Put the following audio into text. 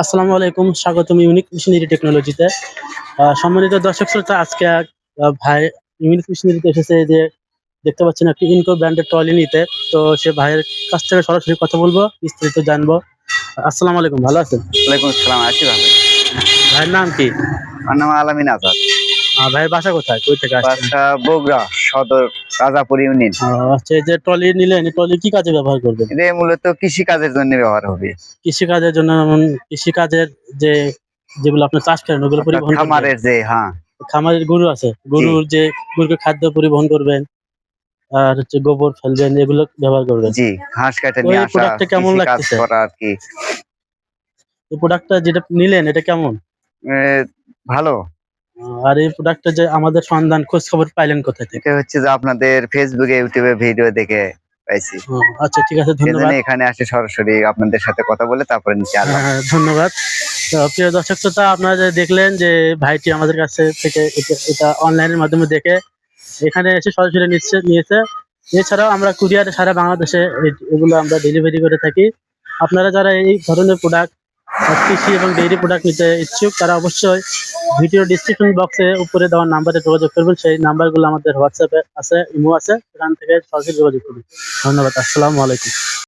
আসসালামু আলাইকুম। স্বাগতম ইউনিক মেশিনারি টেকনোলজিতে। সম্মানিত দর্শক শ্রোতা, আজকে এক ভাই ইউনিক মেশিনারিতে এসেছে, এই যে দেখতে পাচ্ছেন একটি ইনকো ব্র্যান্ডের ট্রলি নিতে। তো সে ভাইয়ের কাছ থেকে সরাসরি কথা বলবো, বিস্তারিত জানবো। আসসালামু আলাইকুম, ভালো আছেন? ওয়ালাইকুম আসসালাম। আছি ভালো। ভাইয়ের নাম কি? আমার নাম আলামিন আজাদ। ভাইয়ের বাসা কোথায়? কই থেকে আসছেন? বাসা বগুড়া সদর রাজাপুর ইউনিয়ন। আচ্ছা, এই যে ট্রলি নিলেন, এই ট্রলি কি কাজে ব্যবহার করবেন? এটা মূলত কৃষি কাজের জন্য ব্যবহার হবে। কৃষিকাজের জন্য, কৃষিকাজের যে যেগুলো আপনার চাষ করেন ওগুলো আপনার পরিবহন করবেন? খামারের যে খামারের গরু আছে, গরুর যে গরুকে খাদ্য পরিবহন করবেন, আর হচ্ছে গোবর ফেলবেন, এগুলো ব্যবহার করবেন। জি ঘাস কাটে তো নিয়ে এই আসা, প্রোডাক্টটা কেমন কৃষি কাজ লাগতেছে? করা আর কি। এই প্রোডাক্টটা যেটা নিলেন এটা কেমন? এ, ভালো। আর এই প্রোডাক্টটা যে আমাদের সন্ধান খোঁজ খবর পাইলেন কোথা থেকে? এটা হচ্ছে যে আপনাদের ফেসবুকে ইউটিউবে ভিডিও দেখে পাইছি। আচ্ছা, ঠিক আছে, সেজন্য ধন্যবাদ। এখানে আসে সরাসরি আপনাদের সাথে কথা বলে তারপরে নিচে আসলাম। ধন্যবাদ। তো প্রিয় দর্শক শ্রোতা, আপনারা যে দেখলেন যে ভাইটি আমাদের কাছে থেকে এটা অনলাইনের মাধ্যমে দেখে এখানে এসে সরাসরি নিয়েছে। এছাড়াও আমরা কুরিয়ারে সারা বাংলাদেশে এগুলো আমরা ডেলিভারি করে থাকি। আপনারা যারা এই ধরনের প্রোডাক্ট, কৃষি এবং ডেইরি প্রোডাক্ট নিতে ইচ্ছুক, তারা অবশ্যই ভিডিও ডিসক্রিপশন বক্সে উপরে দেওয়া নাম্বারে যোগাযোগ করবেন। সেই নাম্বারগুলো আমাদের হোয়াটসঅ্যাপে আছে, ইমো আছে, সেখান থেকে সরাসরি যোগাযোগ করবেন। ধন্যবাদ। আসসালামু আলাইকুম।